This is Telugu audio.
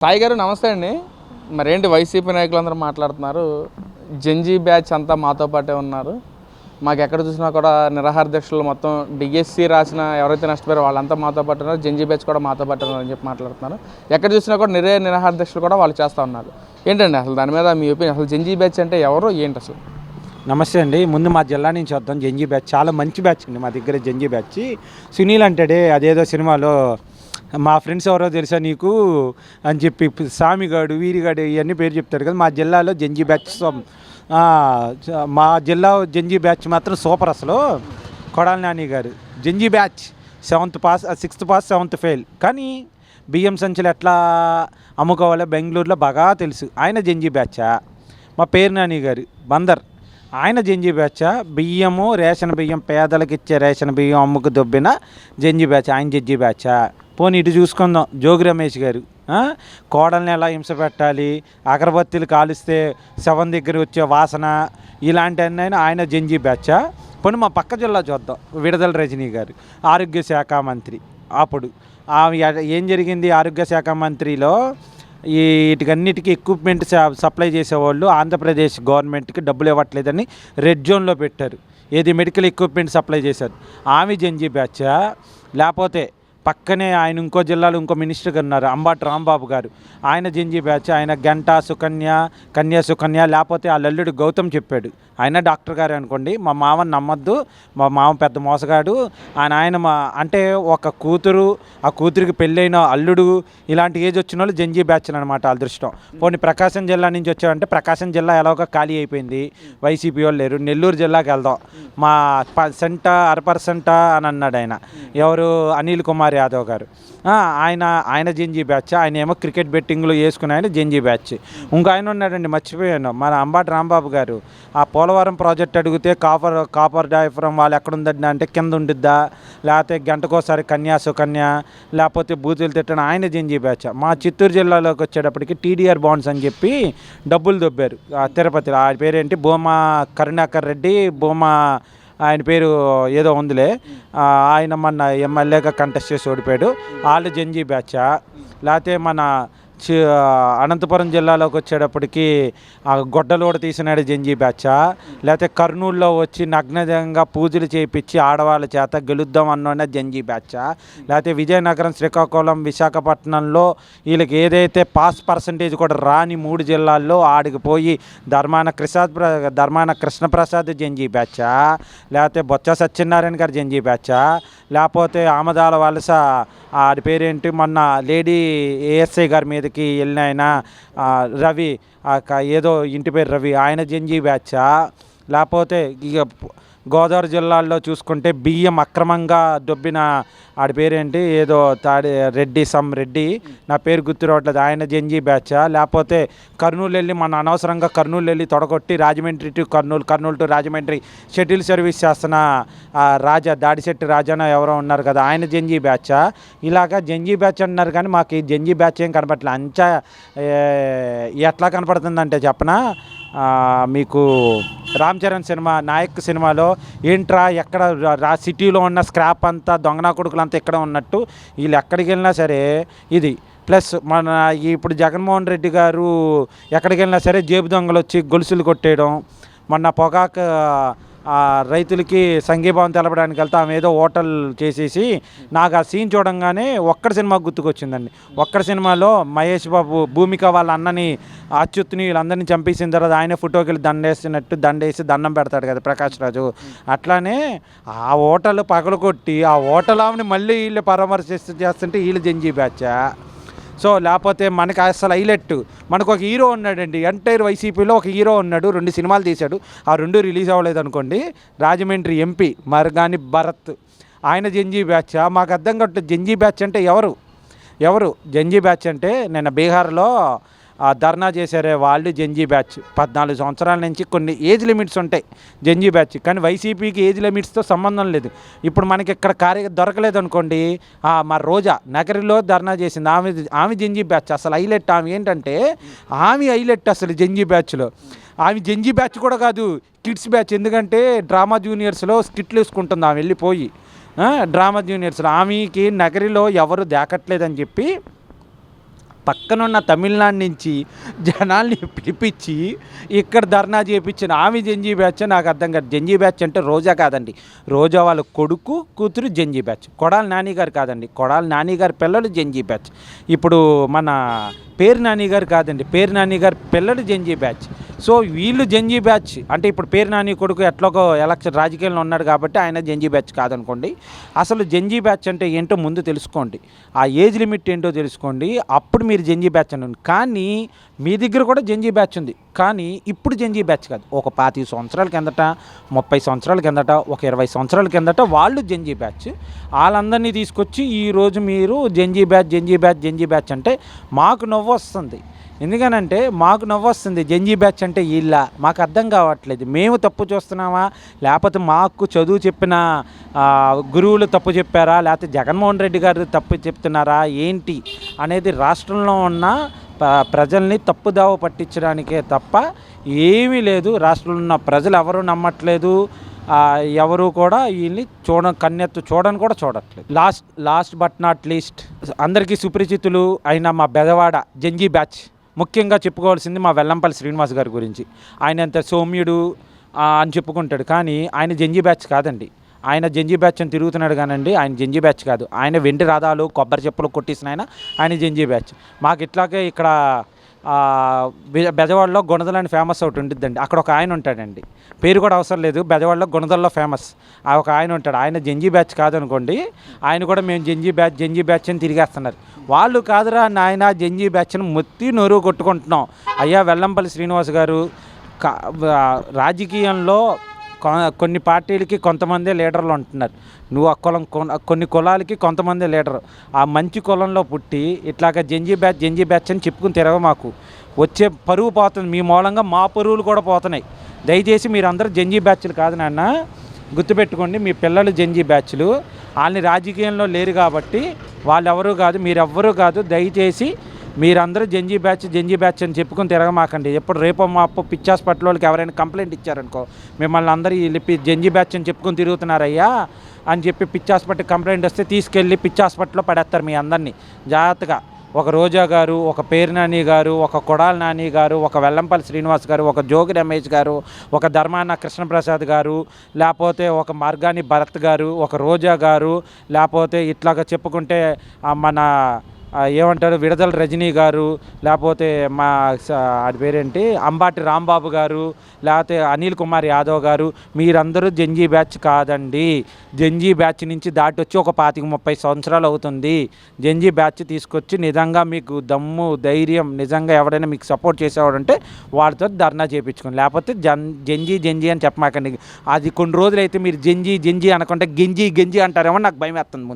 సాయి గారు నమస్తే అండి. మరేంటి వైసీపీ నాయకులందరూ మాట్లాడుతున్నారు, జెన్జీ బ్యాచ్ అంతా మాతో పాటే ఉన్నారు, మాకు ఎక్కడ చూసినా కూడా నిరాహార దీక్షలు మొత్తం డిఎస్సి రాసిన ఎవరైతే నష్టపోయారో వాళ్ళంతా మాతో పాటు ఉన్నారు, జెన్జీ బ్యాచ్ కూడా మాతో పాటు ఉన్నారు అని చెప్పి మాట్లాడుతున్నారు. ఎక్కడ చూసినా కూడా నిరాహార దీక్షలు కూడా వాళ్ళు చేస్తూ ఉన్నారు. ఏంటండి అసలు దాని మీద మీ ఒపీనియన్? అసలు జెన్జీ బ్యాచ్ అంటే ఎవరు, ఏంటి అసలు? నమస్తే అండి. ముందు మా జిల్లా నుంచి వద్దాం. జెన్జీ బ్యాచ్ చాలా మంచి బ్యాచ్ అండి. మా దగ్గర జెన్జీ బ్యాచ్ సునీల్ అంటాడే, అదేదో సినిమాలో మా ఫ్రెండ్స్ ఎవరో తెలుసా నీకు అని చెప్పి సామిగాడు వీరిగాడు ఇవన్నీ పేరు చెప్తారు కదా. మా జిల్లాలో జెన్జీ బ్యాచ్ మా జిల్లా జెన్జీ బ్యాచ్ మాత్రం సూపర్. అసలు కొడాలి నాని గారు Gen Z batch 7th pass, 6th pass, 7th fail. కానీ బియ్యం సంచులు ఎట్లా అమ్ముకోవాలో బెంగళూరులో బాగా తెలుసు. ఆయన జెన్జీ బ్యాచా. మా పేరు నాని గారు బందర్, ఆయన జెన్జీ బ్యాచా. బియ్యము రేషన్ బియ్యం, పేదలకు ఇచ్చే రేషన్ బియ్యం అమ్ముకు దొబ్బిన జెన్జీ బ్యాచ్, ఆయన జెన్జీ బ్యాచా. పోనీ ఇటు చూసుకుందాం, జోగి రమేష్ గారు కోడల్ని ఎలా హింస పెట్టాలి, అగరబత్తీలు కాలుస్తే శవం దగ్గర వచ్చే వాసన, ఇలాంటివన్నీ ఆయన జెన్జీ బ్యాచా. పోనీ మా పక్క జిల్లా చూద్దాం, విడుదల రజనీ గారు ఆరోగ్య శాఖ మంత్రి. అప్పుడు ఏం జరిగింది? ఆరోగ్య శాఖ మంత్రిలో వీటికన్నిటికీ ఎక్విప్మెంట్ సప్లై చేసేవాళ్ళు ఆంధ్రప్రదేశ్ గవర్నమెంట్కి డబ్బులు ఇవ్వట్లేదని రెడ్ జోన్లో పెట్టారు. ఏది మెడికల్ ఎక్విప్మెంట్ సప్లై చేశారు. ఆమె జెన్జీ బ్యాచా. లేకపోతే పక్కనే ఆయన ఇంకో జిల్లాలో ఇంకో మినిస్టర్ ఉన్నారు, అంబటి రాంబాబు గారు, ఆయన జెన్జీ బ్యాచ్. ఆయన గంట సుకన్య, కన్యా సుకన్య. లేకపోతే ఆ లల్లుడు గౌతమ్ చెప్పాడు, ఆయన డాక్టర్ గారు అనుకోండి. మా మామని నమ్మద్దు, మా మామ పెద్ద మోసగాడు. ఆయన అంటే ఒక కూతురు, ఆ కూతురికి పెళ్ళైన అల్లుడు, ఇలాంటి ఏజ్ వచ్చిన వాళ్ళు జెన్జీ బ్యాచ్ అనమాట వాళ్ళ దృష్టం. పోనీ ప్రకాశం జిల్లా నుంచి వచ్చామంటే ప్రకాశం జిల్లా ఎలాగో ఖాళీ అయిపోయింది, వైసీపీ వాళ్ళు లేరు. నెల్లూరు జిల్లాకి వెళ్దాం. మా అరపర్సెంట అని అన్నాడు ఆయన, ఎవరు, అనిల్ కుమార్ యాదవ్ గారు. ఆయన జెన్జీ బ్యాచ్. ఆయన ఏమో క్రికెట్ బెట్టింగ్లో వేసుకుని ఆయన జెన్జీ బ్యాచ్. ఇంకో ఆయన ఉన్నాడండి, మర్చిపోయాను, మన అంబటి రాంబాబు గారు. ఆ పోలవరం ప్రాజెక్ట్ అడిగితే కాపర్ డయాఫ్రమ్ వాళ్ళు ఎక్కడుందండి అంటే కింద ఉండిద్దా, లేకపోతే గంటకోసారి కన్యా సుకన్య, లేకపోతే బూతులు తిట్టడం, ఆయన జెన్జీ బ్యాచ్. మా చిత్తూరు జిల్లాలోకి వచ్చేటప్పటికి టీడీఆర్ బాండ్స్ అని చెప్పి డబ్బులు దొబ్బారు తిరుపతిలో. ఆ పేరేంటి, భూమా కరుణాకర్ రెడ్డి, భూమా ఆయన పేరు ఏదో ఉందిలే. ఆయన మన ఎమ్మెల్యేగా కంటెస్ట్ చేసి ఓడిపోయాడు. వాళ్ళు జెన్జీ బ్యాచా. లేకపోతే మన అనంతపురం జిల్లాలోకి వచ్చేటప్పటికి ఆ గొడ్డలోడ తీసినాడు జెన్జీ బ్యాచా. లేకపోతే కర్నూలులో వచ్చి నగ్నంగా పూజలు చేయించి ఆడవాళ్ళ చేత గెలుద్దాం అన్న జెన్జీ బ్యాచా. లేకపోతే విజయనగరం, శ్రీకాకుళం, విశాఖపట్నంలో వీళ్ళకి ఏదైతే పాస్ పర్సంటేజ్ కూడా రాని 3 జిల్లాల్లో ఆడికి పోయి ధర్మాన కృష్ణప్రసాద్ జెన్జీ బ్యాచా. లేకపోతే బొత్స సత్యనారాయణ గారు జెన్జీ బ్యాచా. లేకపోతే ఆమదాల వలస ఆడి పేరేంటి, మొన్న లేడీ ఏఎస్ఐ గారి మీదకి వెళ్ళిన ఆయన రవి, ఏదో ఇంటి పేరు రవి, ఆయన జెన్జీ బ్యాచా. లేకపోతే ఇక గోదావరి జిల్లాల్లో చూసుకుంటే బియ్యం అక్రమంగా దొబ్బిన ఆడి పేరేంటి, ఏదో రెడ్డి, నా పేరు గుర్తు రావట్లేదు, ఆయన జెన్జీ బ్యాచా. లేకపోతే కర్నూలు వెళ్ళి మన అనవసరంగా కర్నూలు వెళ్ళి తొడగొట్టి Rajahmundry to Kurnool to Rajahmundry shuttle service చేస్తున్న దాడిశెట్టి రాజాన ఎవరో ఉన్నారు కదా, ఆయన జెన్జీ బ్యాచా. ఇలాగా జెన్జీ బ్యాచ్ అంటున్నారు. కానీ మాకు ఈ జెన్జీ బ్యాచ్ ఏం కనపడలేదు. అంచా ఎట్లా కనపడుతుందంటే చెప్పనా, మీకు రామ్ చరణ్ సినిమా నాయక్ సినిమాలో ఏంట్రా ఎక్కడ సిటీలో ఉన్న స్క్రాప్ అంతా దొంగనా కొడుకులు అంతా ఇక్కడ ఉన్నట్టు వీళ్ళు ఎక్కడికి వెళ్ళినా సరే ఇది. ప్లస్ మన ఇప్పుడు జగన్మోహన్ రెడ్డి గారు ఎక్కడికి వెళ్ళినా సరే జేబు దొంగలు వచ్చి గొలుసులు కొట్టేయడం. మొన్న పొగాకు రైతులకి సంఘీభావం తెలపడానికి వెళ్తే ఆమె ఏదో హోటల్ చేసేసి, నాకు ఆ సీన్ చూడంగానే ఒక్కడి సినిమా గుర్తుకొచ్చిందండి. ఒక్కడి సినిమాలో మహేష్ బాబు భూమిక వాళ్ళ అన్నని అచ్యుత్ని వీళ్ళందరినీ చంపేసిన తర్వాత ఆయన ఫోటోకి వెళ్ళి దండేసి దండం పెడతాడు కదా ప్రకాష్ రాజు. అట్లానే ఆ హోటల్ పగలు కొట్టి ఆ హోటల్ ఆమెని మళ్ళీ వీళ్ళు చేస్తుంటే వీళ్ళు జెన్జీ బ్యాచా. సో లేకపోతే మనకి అసలు హైలైట్, మనకు ఒక హీరో ఉన్నాడండి, ఎంటైర్ వైసీపీలో ఒక హీరో ఉన్నాడు, 2 సినిమాలు తీశాడు, ఆ 2 రిలీజ్ అవ్వలేదు అనుకోండి. రాజమండ్రి ఎంపీ మర్గాని భరత్, ఆయన జెన్జీ బ్యాచ్. మాకు అర్థం కావట్లేదు జెన్జీ బ్యాచ్ అంటే ఎవరు జెన్జీ బ్యాచ్ అంటే. నిన్న బీహార్లో ధర్నా చేశారే వాళ్ళు జెన్జీ బ్యాచ్. 14 సంవత్సరాల నుంచి కొన్ని ఏజ్ లిమిట్స్ ఉంటాయి జెన్జీ బ్యాచ్. కానీ వైసీపీకి ఏజ్ లిమిట్స్తో సంబంధం లేదు. ఇప్పుడు మనకి ఇక్కడ దొరకలేదు అనుకోండి, మా రోజా నగరిలో ధర్నా చేసింది, ఆమె జెన్జీ బ్యాచ్. అసలు హైలైట్ ఆమె ఏంటంటే, ఆమె హైలైట్ అసలు జెన్జీ బ్యాచ్లో. ఆమె జెన్జీ బ్యాచ్ కూడా కాదు, కిడ్స్ బ్యాచ్. ఎందుకంటే డ్రామా జూనియర్స్లో స్కిట్లు వేసుకుంటుంది ఆమె వెళ్ళిపోయి. డ్రామా జూనియర్స్లో ఆమెకి నగరిలో ఎవరు దాకట్లేదని చెప్పి పక్కనున్న తమిళనాడు నుంచి జనాల్ని పిలిపించి ఇక్కడ ధర్నా చేయించిన ఆమె జంజీ బ్యాచ్ నాకు అర్థం కాదు. జంజీ బ్యాచ్ అంటే రోజా కాదండి, రోజా వాళ్ళ కొడుకు కూతురు జంజీ బ్యాచ్. కొడాలి నాని గారు కాదండి, కొడాలి నాని గారి పిల్లలు జంజీ బ్యాచ్. ఇప్పుడు మన పేరు నాని గారు కాదండి, పేరు నాని గారి పిల్లలు జంజీ బ్యాచ్. సో వీళ్ళు జంజీ బ్యాచ్ అంటే ఇప్పుడు పేరు నాని కొడుకు ఎట్లాగో ఎలక్షన్ రాజకీయాల్లో ఉన్నాడు కాబట్టి ఆయన జంజీ బ్యాచ్ కాదనుకోండి. అసలు జంజీ బ్యాచ్ అంటే ఏంటో ముందు తెలుసుకోండి, ఆ ఏజ్ లిమిట్ ఏంటో తెలుసుకోండి, అప్పుడు మీరు జంజీ బ్యాచ్ అని. కానీ మీ దగ్గర కూడా జంజీ బ్యాచ్ ఉంది, కానీ ఇప్పుడు జంజీ బ్యాచ్ కాదు. ఒక 25 సంవత్సరాల కిందట, 30 సంవత్సరాల కిందట, ఒక 20 సంవత్సరాల కిందట వాళ్ళు జంజీ బ్యాచ్. వాళ్ళందరినీ తీసుకొచ్చి ఈరోజు మీరు జంజీ బ్యాచ్ జంజీ బ్యాచ్ జంజీ బ్యాచ్ అంటే మాకు నవ్వు వస్తుంది. ఎందుకనంటే మాకు నవ్వు వస్తుంది. జంజీ బ్యాచ్ అంటే వీళ్ళ మాకు అర్థం కావట్లేదు. మేము తప్పు చూస్తున్నామా, లేకపోతే మాకు చదువు చెప్పిన గురువులు తప్పు చెప్పారా, లేకపోతే జగన్మోహన్ రెడ్డి గారు తప్పు చెప్తున్నారా ఏంటి అనేది రాష్ట్రంలో ఉన్న ప్రజల్ని తప్పుదావ పట్టించడానికే తప్ప ఏమీ లేదు. రాష్ట్రంలో ఉన్న ప్రజలు ఎవరు నమ్మట్లేదు, ఎవరు కూడా వీళ్ళని కన్నెత్తు చూడని కూడా చూడట్లేదు. లాస్ట్ బట్ నాట్ లీస్ట్ అందరికీ సుపరిచితులు అయిన మా బెదవాడ జంజీ బ్యాచ్, ముఖ్యంగా చెప్పుకోవాల్సింది మా వెల్లంపల్లి శ్రీనివాస్ గారి గురించి. ఆయన ఎంత సౌమ్యుడు అని చెప్పుకుంటాడు, కానీ ఆయన జంజీ బ్యాచ్ కాదండి. ఆయన జంజీ బ్యాచ్ అని తిరుగుతున్నాడు కానండి, ఆయన జంజీ బ్యాచ్ కాదు. ఆయన వెండి రాధాలు కొబ్బరి చెప్పులు కొట్టేసిన ఆయన జంజీ బ్యాచ్. మాకు ఇట్లాగే ఇక్కడ బెజవాడలో గుణదలని ఫేమస్ ఒకటి ఉంటుందండి, అక్కడ ఒక ఆయన ఉంటాడండి, పేరు కూడా అవసరం లేదు, బెజవాడలో గుణదల్లో ఫేమస్ ఒక ఆయన ఉంటాడు. ఆయన జంజీ బ్యాచ్ కాదనుకోండి, ఆయన కూడా మేము జంజీ బ్యాచ్ అని తిరిగేస్తున్నారు. వాళ్ళు కాదురా నాయన జంజీ బ్యాచ్ని మొత్తి నోరు కొట్టుకుంటున్నాం. అయ్యా వెల్లంపల్లి శ్రీనివాస్ గారు, రాజకీయంలో కొన్ని పార్టీలకి కొంతమందే లీడర్లు ఉంటున్నారు. నువ్వు ఆ కులం కొన్ని కులాలకి కొంతమంది లీడరు. ఆ మంచి కులంలో పుట్టి ఇట్లాగ జంజీ బ్యాచ్ అని చెప్పుకుని తిరగ మాకు వచ్చే పరువు పోతుంది. మీ మూలంగా మా పరువులు కూడా పోతున్నాయి. దయచేసి మీరందరూ జంజీ బ్యాచ్లు కాదు నాన్న, గుర్తుపెట్టుకోండి. మీ పిల్లలు జంజీ బ్యాచ్లు, వాళ్ళని రాజకీయంలో లేరు కాబట్టి వాళ్ళెవరూ కాదు, మీరెవ్వరూ కాదు. దయచేసి మీరందరూ జంజీ బ్యాచ్ అని చెప్పుకొని తిరగమాకండి. ఎప్పుడు రేపో మాపో పిచ్చి హాస్పిటల్కి ఎవరైనా కంప్లైంట్ ఇచ్చారనుకో, మిమ్మల్ని అందరూ వెళ్ళి జంజీ బ్యాచ్ అని చెప్పుకొని తిరుగుతున్నారయ్యా అని చెప్పి పిచ్చి హాస్పిటల్ కంప్లైంట్ వస్తే తీసుకెళ్ళి పిచ్చి హాస్పిటల్లో పడేస్తారు మీ అందరినీ. జాగ్రత్తగా ఒక రోజా గారు, ఒక పేరు నాని గారు, ఒక కొడాలి నాని గారు, ఒక వెల్లంపల్లి శ్రీనివాస్ గారు, ఒక జోగి రమేష్ గారు, ఒక ధర్మాన కృష్ణప్రసాద్ గారు, లేకపోతే ఒక మార్గాని భరత్ గారు, ఒక రోజా గారు, లేకపోతే ఇట్లాగా చెప్పుకుంటే మన ఏమంటారు విడుదల రజనీ గారు, లేకపోతే మా అది పేరేంటి అంబాటి రాంబాబు గారు, లేకపోతే అనిల్ కుమార్ యాదవ్ గారు, మీరందరూ జంజీ బ్యాచ్ కాదండి. జంజీ బ్యాచ్ నుంచి దాటి వచ్చి ఒక 25-30 సంవత్సరాలు అవుతుంది. జంజీ బ్యాచ్ తీసుకొచ్చి నిజంగా మీకు దమ్ము ధైర్యం, నిజంగా ఎవరైనా మీకు సపోర్ట్ చేసేవాడంటే వాళ్ళతో ధర్నా చేయించుకోండి. లేకపోతే జంజీ అని చెప్పమాకండి. అది కొన్ని రోజులైతే మీరు జంజీ అనకుంటే గెంజీ అంటారేమో నాకు భయం వేస్తుంది.